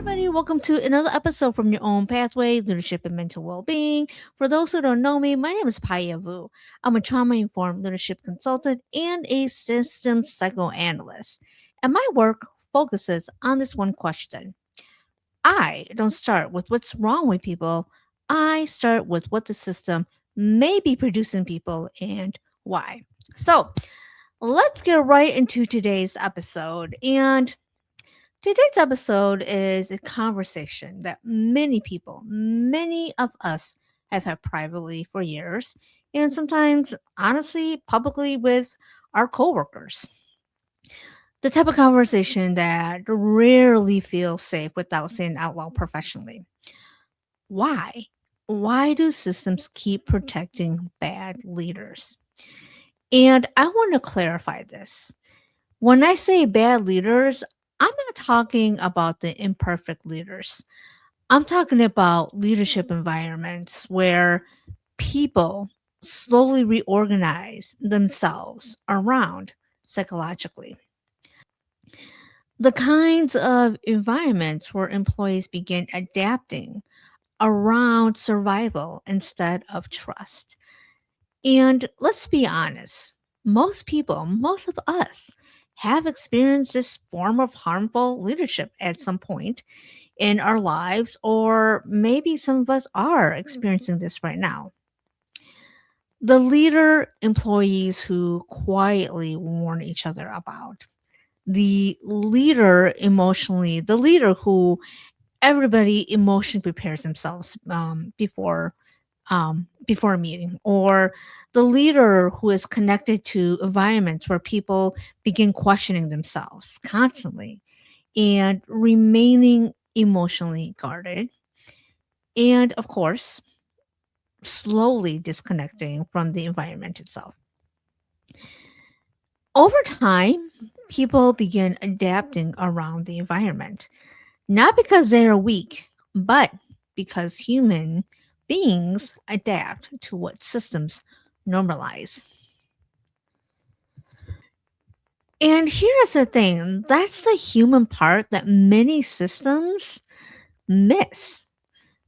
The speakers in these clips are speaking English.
everybody. Welcome to another episode from Your Own Pathway Leadership and Mental Well-Being. For those who don't know me, my name is Paya Vu. I'm a trauma informed leadership consultant and a systems psychoanalyst. And my work focuses on this one question. I don't start with what's wrong with people, I start with what the system may be producing people and why. So, let's get right into today's episode. And today's episode is a conversation that many people, many of us, have had privately for years, and sometimes, honestly, publicly with our coworkers. The type of conversation that rarely feels safe without saying out loud professionally. Why? Why do systems keep protecting bad leaders? And I want to clarify this. When I say bad leaders, I'm not talking about the imperfect leaders. I'm talking about leadership environments where people slowly reorganize themselves around psychologically. The kinds of environments where employees begin adapting around survival instead of trust. And let's be honest, most people, most of us, have experienced this form of harmful leadership at some point in our lives, or maybe some of us are experiencing this right now. The leader employees who quietly warn each other about, the leader who everybody emotionally prepares themselves before a meeting, or the leader who is connected to environments where people begin questioning themselves constantly and remaining emotionally guarded, and of course, slowly disconnecting from the environment itself. Over time, people begin adapting around the environment, not because they are weak, but because human beings adapt to what systems normalize. And here's the thing, that's the human part that many systems miss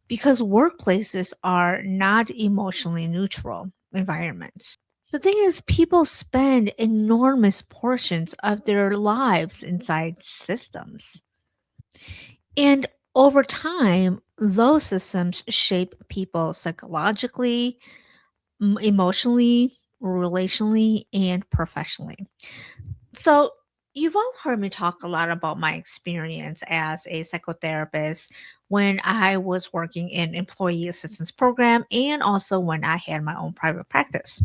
because workplaces are not emotionally neutral environments. The thing is, people spend enormous portions of their lives inside systems. And over time, those systems shape people psychologically, emotionally, relationally, and professionally. So, you've all heard me talk a lot about my experience as a psychotherapist when I was working in employee assistance program and also when I had my own private practice.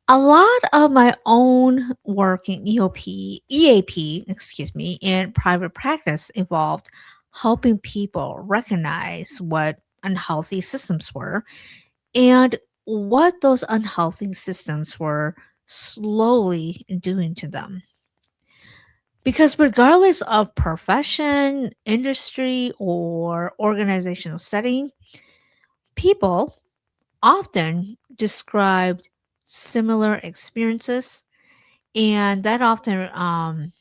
A lot of my own work in EAP, excuse me, in private practice involved helping people recognize what unhealthy systems were and what those unhealthy systems were slowly doing to them. Because regardless of profession, industry, or organizational setting, people often described similar experiences, and that often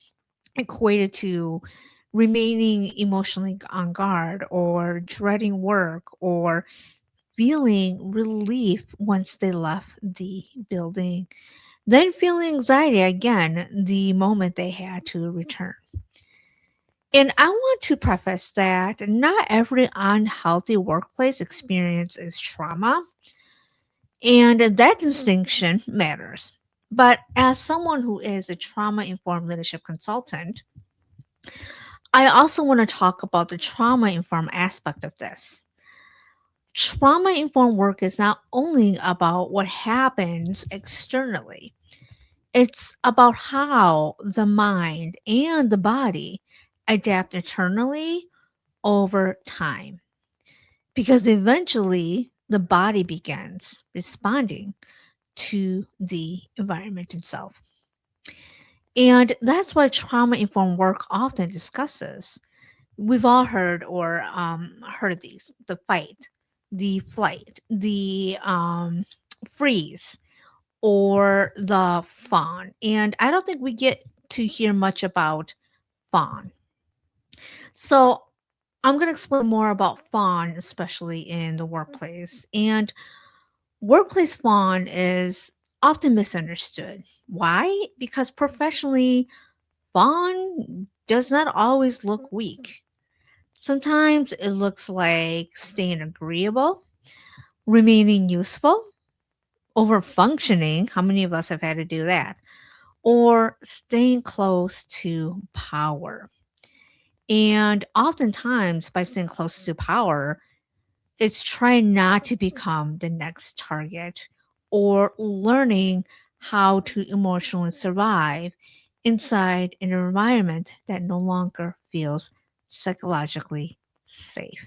equated to remaining emotionally on guard or dreading work or feeling relief once they left the building, then feeling anxiety again the moment they had to return. And I want to preface that not every unhealthy workplace experience is trauma, and that distinction matters. But as someone who is a trauma informed leadership consultant, I also want to talk about the trauma informed aspect of this. Trauma informed work is not only about what happens externally, it's about how the mind and the body adapt internally over time. Because eventually the body begins responding to the environment itself. And that's why trauma informed work often discusses. We've all heard or heard of these: the fight, the flight, the freeze, or the fawn. And I don't think we get to hear much about fawn. So I'm going to explain more about fawn, especially in the workplace. And workplace fawn is often misunderstood. Why? Because professionally, fawn does not always look weak. Sometimes it looks like staying agreeable, remaining useful, over functioning. How many of us have had to do that? Or staying close to power. And oftentimes, by staying close to power, it's trying not to become the next target or learning how to emotionally survive inside an environment that no longer feels psychologically safe.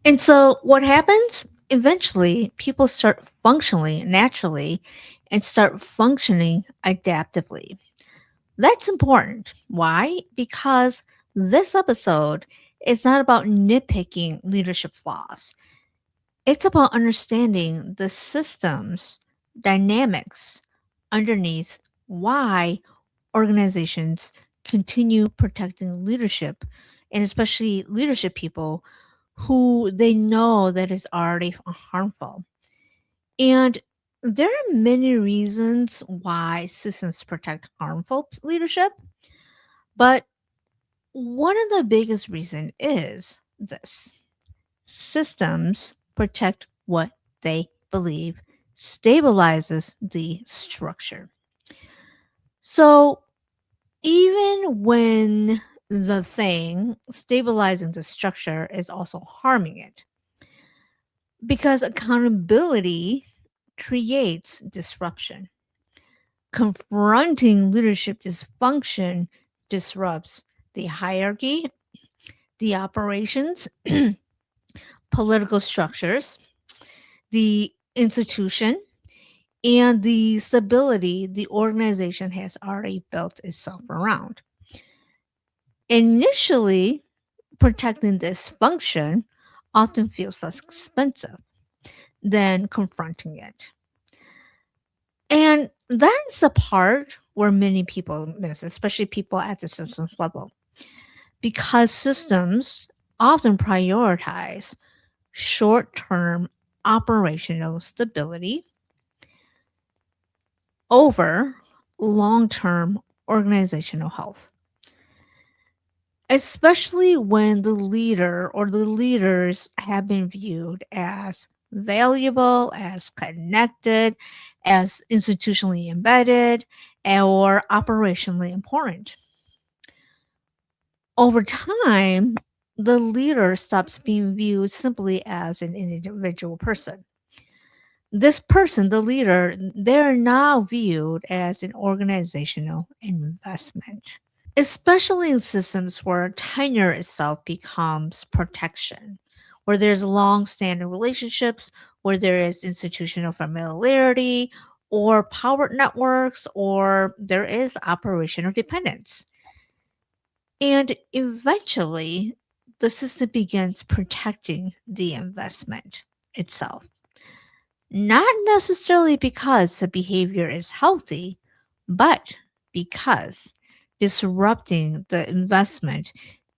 And so, what happens? Eventually, people start functioning naturally and start functioning adaptively. That's important. Why? Because this episode is not about nitpicking leadership flaws. It's about understanding the systems, dynamics underneath why organizations continue protecting leadership, and especially leadership people who they know that is already harmful. And there are many reasons why systems protect harmful leadership, but one of the biggest reasons is this: systems protect what they believe stabilizes the structure. So even when the thing stabilizing the structure is also harming it, because accountability creates disruption. Confronting leadership dysfunction disrupts the hierarchy, the operations, political structures, the institution, and the stability the organization has already built itself around. Initially, protecting this function often feels less expensive than confronting it. And that is the part where many people miss, especially people at the systems level, because systems often prioritize short term operational stability over long term organizational health, especially when the leader or the leaders have been viewed as valuable, as connected, as institutionally embedded, or operationally important. Over time, the leader stops being viewed simply as an individual person. This person, the leader, they're now viewed as an organizational investment, especially in systems where tenure itself becomes protection, where there's long standing relationships, where there is institutional familiarity, or power networks, or there is operational dependence. And eventually, the system begins protecting the investment itself. Not necessarily because the behavior is healthy, but because disrupting the investment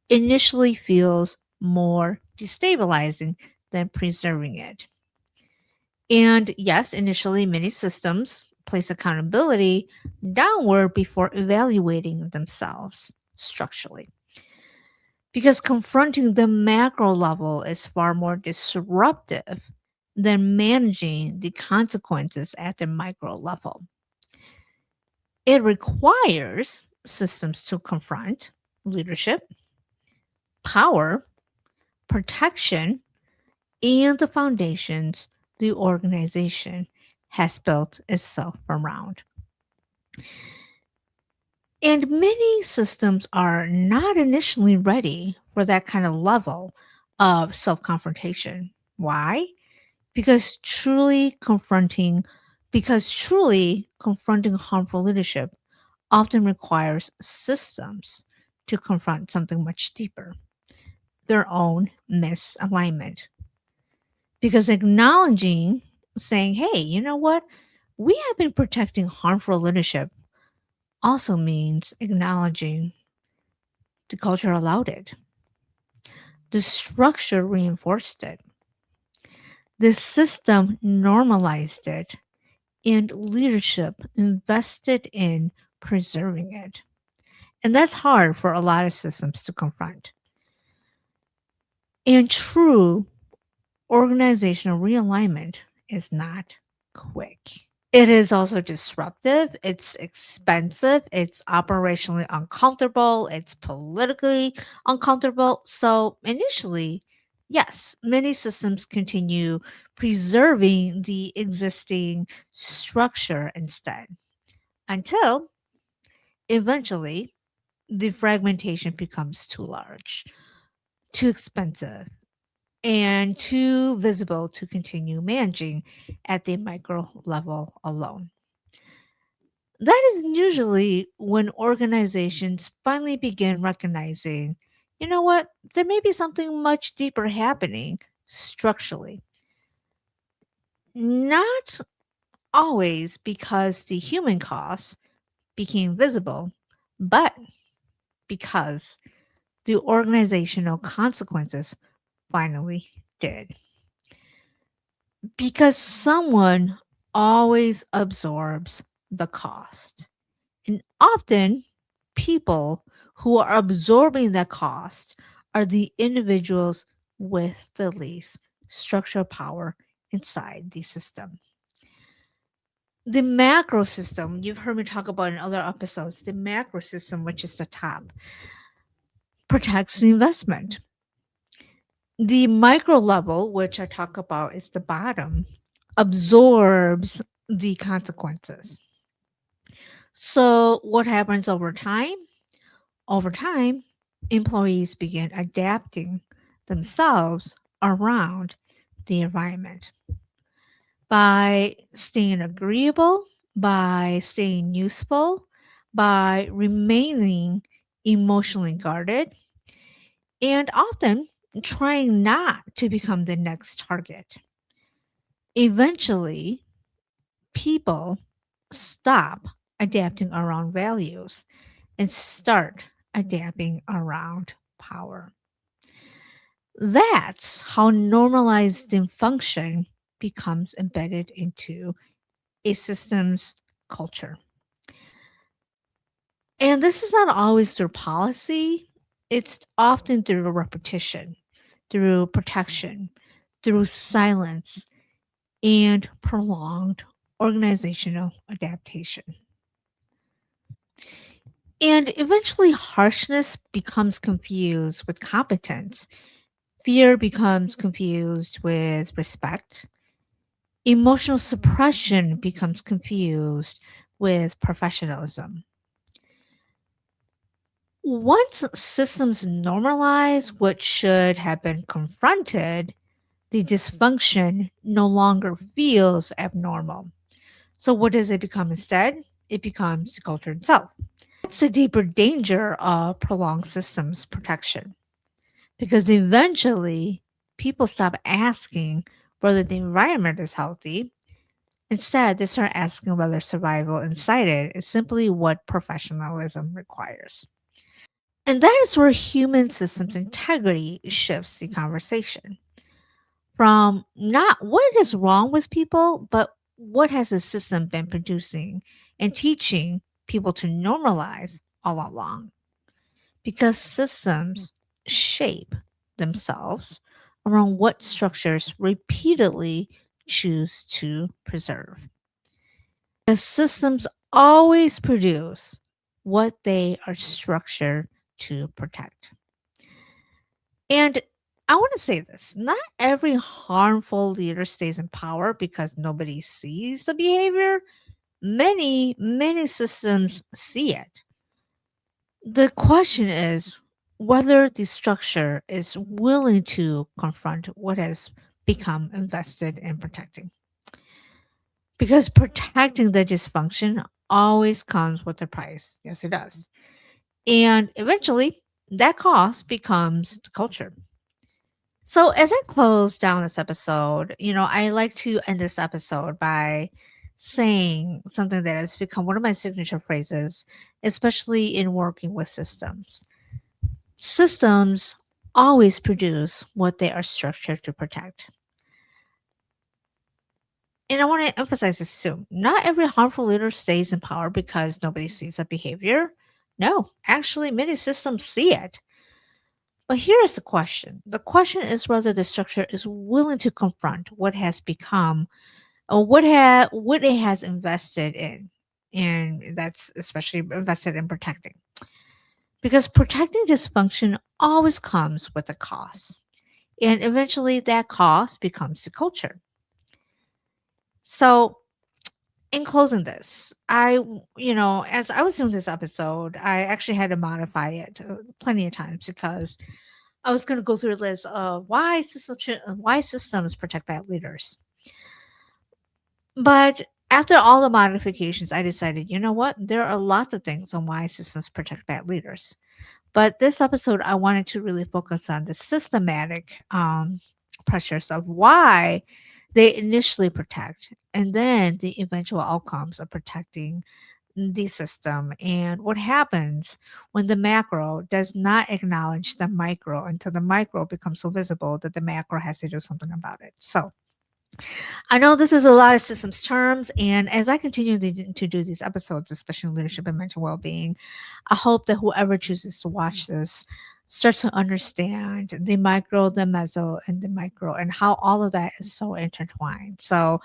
initially feels more destabilizing than preserving it. And yes, initially, many systems place accountability downward before evaluating themselves structurally. Because confronting the macro level is far more disruptive than managing the consequences at the micro level. It requires systems to confront leadership, power, protection, and the foundations the organization has built itself around. And many systems are not initially ready for that kind of level of self confrontation. Why? Because truly confronting harmful leadership often requires systems to confront something much deeper, their own misalignment. Because acknowledging, saying, hey, you know what? We have been protecting harmful leadership also means acknowledging The culture allowed it. The structure reinforced it. The system normalized it, and leadership invested in preserving it. And that's hard for a lot of systems to confront. And true organizational realignment is not quick. It is also disruptive, it's expensive, it's operationally uncomfortable, it's politically uncomfortable. So, initially, yes, many systems continue preserving the existing structure instead until eventually the fragmentation becomes too large, too expensive, and too visible to continue managing at the micro level alone. That is usually when organizations finally begin recognizing, you know what, there may be something much deeper happening structurally. Not always because the human costs became visible, but because the organizational consequences finally did. Because someone always absorbs the cost. And often, people who are absorbing that cost are the individuals with the least structural power inside the system. The macro system, you've heard me talk about in other episodes, the macro system, which is the top, protects the investment. The micro level, which I talk about, is the bottom, absorbs the consequences. So, what happens over time? Over time, employees begin adapting themselves around the environment by staying agreeable, by staying useful, by remaining emotionally guarded, and often trying not to become the next target. Eventually, people stop adapting around values and start adapting around power. That's how normalized dysfunction becomes embedded into a system's culture. And this is not always through policy, it's often through repetition, through protection, through silence, and prolonged organizational adaptation. And eventually, harshness becomes confused with competence. Fear becomes confused with respect. Emotional suppression becomes confused with professionalism. Once systems normalize what should have been confronted, the dysfunction no longer feels abnormal. So, what does it become instead? It becomes the culture itself. That's the deeper danger of prolonged systems protection because eventually people stop asking whether the environment is healthy. Instead, they start asking whether survival inside it is simply what professionalism requires. And that is where human systems integrity shifts the conversation from not what is wrong with people, but what has the system been producing and teaching people to normalize all along. Because systems shape themselves around what structures repeatedly choose to preserve. The systems always produce what they are structured to protect. And I want to say this, not every harmful leader stays in power because nobody sees the behavior. Many systems see it. The question is whether the structure is willing to confront what has become invested in protecting. Because protecting the dysfunction always comes with a price. Yes, it does. And eventually, that cost becomes the culture. So, as I close down this episode, I like to end this episode by saying something that has become one of my signature phrases, especially in working with systems. Systems always produce what they are structured to protect. And I want to emphasize this too. Not every harmful leader stays in power because nobody sees that behavior. No, actually, many systems see it. But here is the question. The question is whether the structure is willing to confront what has become or what it has invested in. And that's especially invested in protecting. Because protecting dysfunction always comes with a cost. And eventually that cost becomes the culture. So in closing this, as I was doing this episode, I actually had to modify it plenty of times because I was going to go through a list of why systems protect bad leaders. But after all the modifications, I decided, you know what? There are lots of things on why systems protect bad leaders. But this episode, I wanted to really focus on the systematic pressures of why they initially protect and then the eventual outcomes of protecting the system and what happens when the macro does not acknowledge the micro until the micro becomes so visible that the macro has to do something about it. So, I know this is a lot of systems terms, and as I continue to do these episodes, especially in leadership and mental well being, I hope that whoever chooses to watch this starts to understand the micro, the meso, and the micro, and how all of that is so intertwined. So,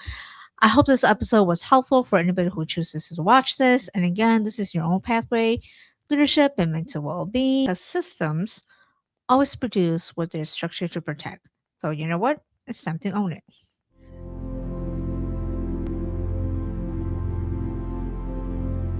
I hope this episode was helpful for anybody who chooses to watch this. And again, this is your own pathway, leadership and mental well being, because systems always produce what they're structured to protect. So, you know what? It's time to own it.